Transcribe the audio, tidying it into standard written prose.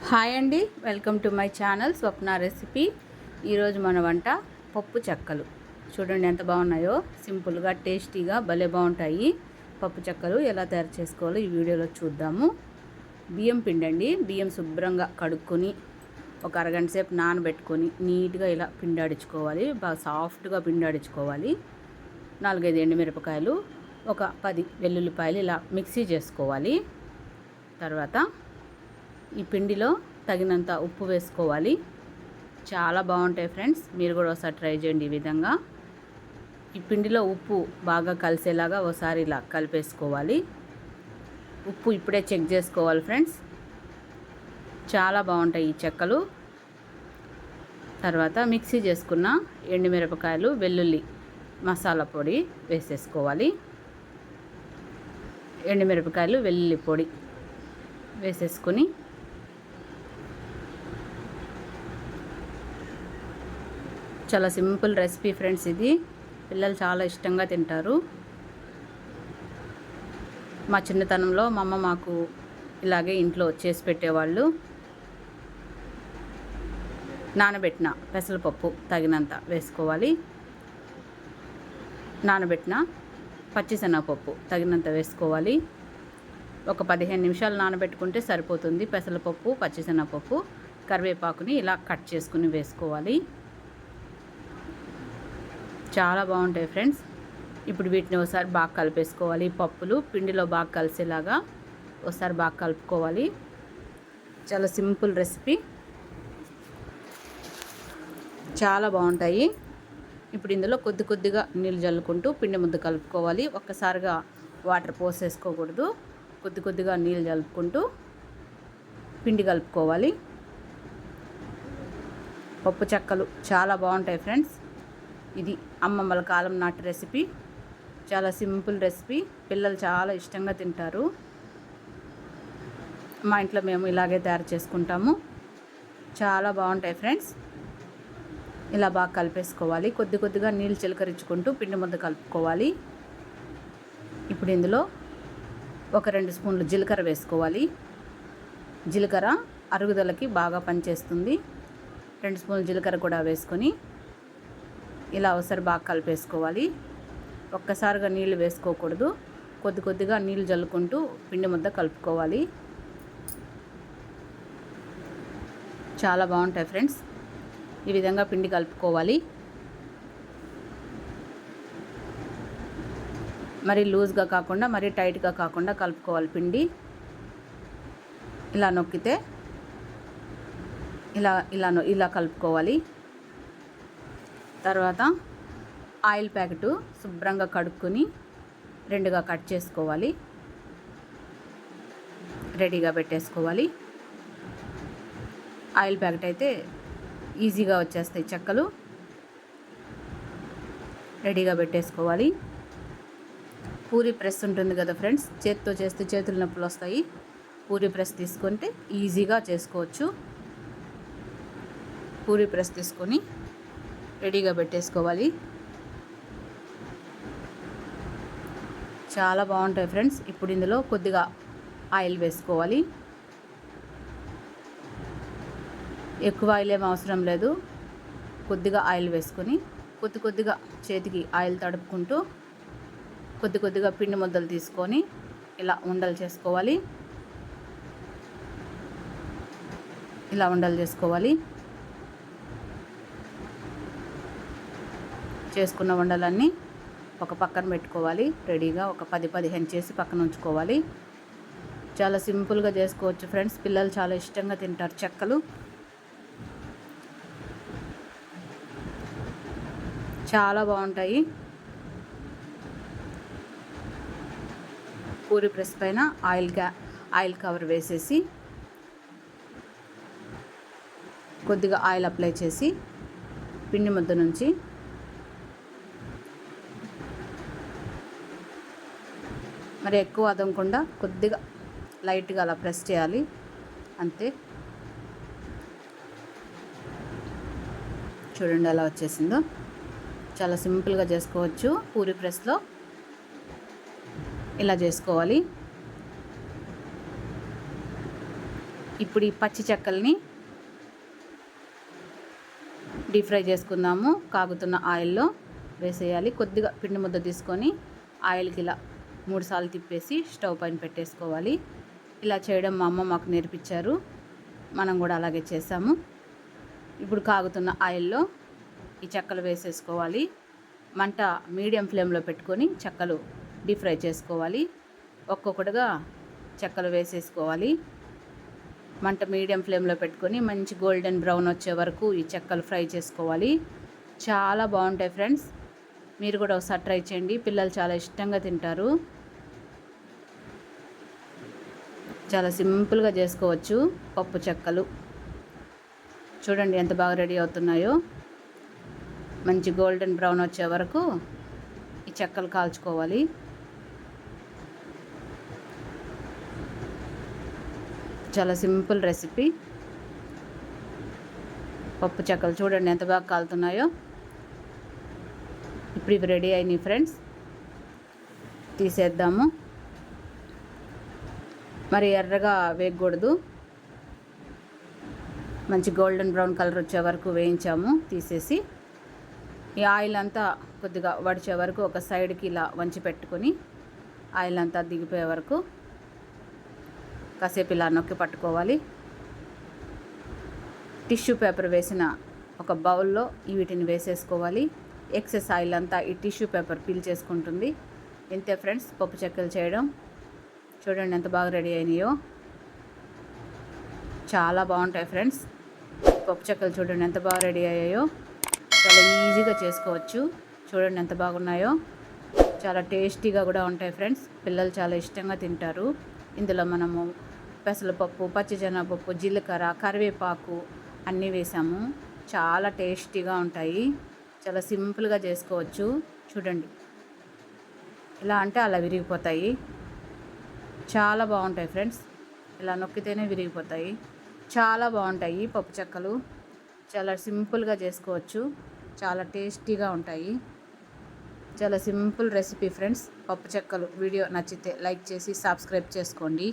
Hi అండి, welcome to my channel Swapna recipe. ఈరోజు మన వంట పప్పు చెక్కలు. చూడండి ఎంత బాగున్నాయో, సింపుల్గా టేస్టీగా భలే బాగుంటాయి. పప్పు చెక్కలు ఎలా తయారు చేసుకోవాలో ఈ వీడియోలో చూద్దాము. బియ్యం పిండి అండి, బియ్యం శుభ్రంగా కడుక్కొని ఒక అరగంట సేపు నానబెట్టుకొని నీట్గా ఇలా పిండాడించుకోవాలి. బాగా సాఫ్ట్గా పిండాడించుకోవాలి. 4-5 ఎండుమిరపకాయలు, ఒక 10 వెల్లుల్లిపాయలు ఇలా మిక్సీ చేసుకోవాలి. తర్వాత ఈ పిండిలో తగినంత ఉప్పు వేసుకోవాలి. చాలా బాగుంటాయి ఫ్రెండ్స్, మీరు కూడా ఒకసారి ట్రై చేయండి. ఈ విధంగా ఈ పిండిలో ఉప్పు బాగా కలిసేలాగా ఒకసారి ఇలా కలిపేసుకోవాలి. ఉప్పు ఇప్పుడే చెక్ చేసుకోవాలి ఫ్రెండ్స్. చాలా బాగుంటాయి ఈ చెక్కలు. తర్వాత మిక్సీ చేసుకున్న ఎండుమిరపకాయలు, వెల్లుల్లి మసాలా పొడి వేసేసుకోవాలి. ఎండుమిరపకాయలు, వెల్లుల్లి పొడి వేసేసుకొని చాలా సింపుల్ రెసిపీ ఫ్రెండ్స్. ఇది పిల్లలు చాలా ఇష్టంగా తింటారు. మా చిన్నతనంలో మా అమ్మ మాకు ఇలాగే ఇంట్లో చేసి పెట్టేవాళ్ళు. నానబెట్టిన పెసరపప్పు తగినంత వేసుకోవాలి. నానబెట్టిన పచ్చిశనగపప్పు తగినంత వేసుకోవాలి. ఒక 15 నిమిషాలు నానబెట్టుకుంటే సరిపోతుంది. పెసరపప్పు, పచ్చిశనగపప్పు, కరివేపాకుని ఇలా కట్ చేసుకుని వేసుకోవాలి. చాలా బాగుంటాయి ఫ్రెండ్స్. ఇప్పుడు వీటిని ఒకసారి బాగా కలిపేసుకోవాలి. పప్పులు పిండిలో బాగా కలిసేలాగా ఒకసారి బాగా కలుపుకోవాలి. చాలా సింపుల్ రెసిపీ, చాలా బాగుంటాయి. ఇప్పుడు ఇందులో కొద్దిగా నీళ్ళు జల్లుకుంటూ పిండి ముద్ద కలుపుకోవాలి. ఒక్కసారిగా వాటర్ పోసేసుకోకూడదు. కొద్దిగా నీళ్ళు జలుపుకుంటూ పిండి కలుపుకోవాలి. పప్పు చెక్కలు చాలా బాగుంటాయి ఫ్రెండ్స్. ఇది అమ్మమ్మల కాలం నాటి రెసిపీ. చాలా సింపుల్ రెసిపీ, పిల్లలు చాలా ఇష్టంగా తింటారు. మా ఇంట్లో మేము ఇలాగే తయారు చేసుకుంటాము. చాలా బాగుంటాయి ఫ్రెండ్స్. ఇలా బాగా కలిపేసుకోవాలి. కొద్దిగా నీళ్ళు చిలకరించుకుంటూ పిండి ముద్ద కలుపుకోవాలి. ఇప్పుడు ఇందులో ఒక 2 స్పూన్లు జీలకర్ర వేసుకోవాలి. జీలకర్ర అరుగుదలకి బాగా పనిచేస్తుంది. 2 స్పూన్లు జీలకర్ర కూడా వేసుకొని ఇలా ఒకసారి బాగా కలిపేసుకోవాలి. ఒక్కసారిగా నీళ్ళు వేసుకోకూడదు. కొద్దిగా నీళ్ళు జల్లుకుంటూ పిండి ముద్ద కలుపుకోవాలి. చాలా బాగుంటాయి ఫ్రెండ్స్. ఈ విధంగా పిండి కలుపుకోవాలి. మరి లూజ్గా కాకుండా మరి టైట్గా కాకుండా కలుపుకోవాలి పిండి. ఇలా నొక్కితే ఇలా కలుపుకోవాలి. తర్వాత ఆయిల్ ప్యాకెట్ శుభ్రంగా కడుక్కొని 2గా కట్ చేసుకోవాలి. రెడీగా పెట్టేసుకోవాలి. ఆయిల్ ప్యాకెట్ అయితే ఈజీగా వచ్చేస్తాయి చెక్కలు. రెడీగా పెట్టేసుకోవాలి. పూరీ ప్రెస్ ఉంటుంది కదా ఫ్రెండ్స్, చేతితో చేస్తే చేతుల నొప్పులు వస్తాయి. పూరీ ప్రెస్ తీసుకుంటే ఈజీగా చేసుకోవచ్చు. పూరీ ప్రెస్ తీసుకొని రెడీగా పెట్టేసుకోవాలి. చాలా బాగుంటాయి ఫ్రెండ్స్. ఇప్పుడు ఇందులో కొద్దిగా ఆయిల్ వేసుకోవాలి. ఎక్కువ ఆయిల్ ఏం అవసరం లేదు. కొద్దిగా ఆయిల్ వేసుకొని కొద్దిగా చేతికి ఆయిల్ తడుపుకుంటూ కొద్దిగా పిండి ముద్దలు తీసుకొని ఇలా ఉండలు చేసుకోవాలి. ఇలా ఉండలు చేసుకోవాలి. చేసుకున్న వండలన్నీ ఒక పక్కన పెట్టుకోవాలి. రెడీగా ఒక 10-15 చేసి పక్కన ఉంచుకోవాలి. చాలా సింపుల్గా చేసుకోవచ్చు ఫ్రెండ్స్. పిల్లలు చాలా ఇష్టంగా తింటారు చెక్కలు. చాలా బాగుంటాయి. పూరి ప్రెస్ పైన ఆయిల్ కవర్ వేసేసి కొద్దిగా ఆయిల్ అప్లై చేసి పిండి ముద్ద నుంచి మరి ఎక్కువ అదనకుండా కొద్దిగా లైట్గా అలా ప్రెస్ చేయాలి, అంతే. చూడండి ఎలా వచ్చేసిందో. చాలా సింపుల్గా చేసుకోవచ్చు. పూరీ ప్రెస్లో ఇలా చేసుకోవాలి. ఇప్పుడు ఈ పచ్చి చెక్కల్ని డీప్ ఫ్రై చేసుకుందాము. కాగుతున్న ఆయిల్లో వేసేయాలి. కొద్దిగా పిండి ముద్ద తీసుకొని ఆయిల్కి ఇలా 3 సార్లు తిప్పేసి స్టవ్ పైన పెట్టేసుకోవాలి. ఇలా చేయడం మా అమ్మ మాకు నేర్పించారు. మనం కూడా అలాగే చేసాము. ఇప్పుడు కాగుతున్న ఆయిల్లో ఈ చెక్కలు వేసేసుకోవాలి. మంట మీడియం ఫ్లేమ్లో పెట్టుకొని చెక్కలు డీప్ ఫ్రై చేసుకోవాలి. ఒక్కొక్కటిగా చెక్కలు వేసేసుకోవాలి. మంట మీడియం ఫ్లేమ్లో పెట్టుకొని మంచి గోల్డెన్ బ్రౌన్ వచ్చే వరకు ఈ చెక్కలు ఫ్రై చేసుకోవాలి. చాలా బాగుంటాయి ఫ్రెండ్స్. మీరు కూడా ఒకసారి ట్రై చేయండి. పిల్లలు చాలా ఇష్టంగా తింటారు. చాలా సింపుల్గా చేసుకోవచ్చు పప్పు చెక్కలు. చూడండి ఎంత బాగా రెడీ అవుతున్నాయో. మంచి గోల్డెన్ బ్రౌన్ వచ్చే వరకు ఈ చెక్కలు కాల్చుకోవాలి. చాలా సింపుల్ రెసిపీ పప్పు చెక్కలు. చూడండి ఎంత బాగా కాలుతున్నాయో. ఇప్పుడు ఇవి రెడీ అయినాయి ఫ్రెండ్స్. తీసేద్దాము. మరి ఎర్రగా వేయకూడదు. మంచి గోల్డెన్ బ్రౌన్ కలర్ వచ్చే వరకు వేయించాము. తీసేసి ఈ ఆయిల్ అంతా కొద్దిగా వడిచే వరకు ఒక సైడ్కి ఇలా వంచి పెట్టుకొని ఆయిల్ అంతా దిగిపోయే వరకు కాసేపు ఇలా నొక్కి పట్టుకోవాలి. టిష్యూ పేపర్ వేసిన ఒక బౌల్లో వీటిని వేసేసుకోవాలి. ఎక్సెస్ ఆయిల్ అంతా ఈ టిష్యూ పేపర్ పీల్ చేసుకుంటుంది. ఇంతే ఫ్రెండ్స్ పప్పు చెక్కలు చేయడం. చూడండి ఎంత బాగా రెడీ అయినాయో. చాలా బాగుంటాయి ఫ్రెండ్స్ పప్పు చెక్కలు. చూడండి ఎంత బాగా రెడీ అయ్యాయో. చాలా ఈజీగా చేసుకోవచ్చు. చూడండి ఎంత బాగున్నాయో. చాలా టేస్టీగా కూడా ఉంటాయి ఫ్రెండ్స్. పిల్లలు చాలా ఇష్టంగా తింటారు. ఇందులో మనము పెసరపప్పు, పచ్చిశనగపప్పు, జీలకర్ర, కరివేపాకు అన్నీ వేసాము. చాలా టేస్టీగా ఉంటాయి. చాలా సింపుల్గా చేసుకోవచ్చు. చూడండి ఇలా అంటే అలా విరిగిపోతాయి. చాలా బాగుంటాయి ఫ్రెండ్స్. ఇలా నొక్కితేనే విరిగిపోతాయి. చాలా బాగుంటాయి పప్పు చెక్కలు. చాలా సింపుల్గా చేసుకోవచ్చు. చాలా టేస్టీగా ఉంటాయి. చాలా సింపుల్ రెసిపీ ఫ్రెండ్స్ పప్పు చెక్కలు. వీడియో నచ్చితే లైక్ చేసి సబ్స్క్రైబ్ చేసుకోండి.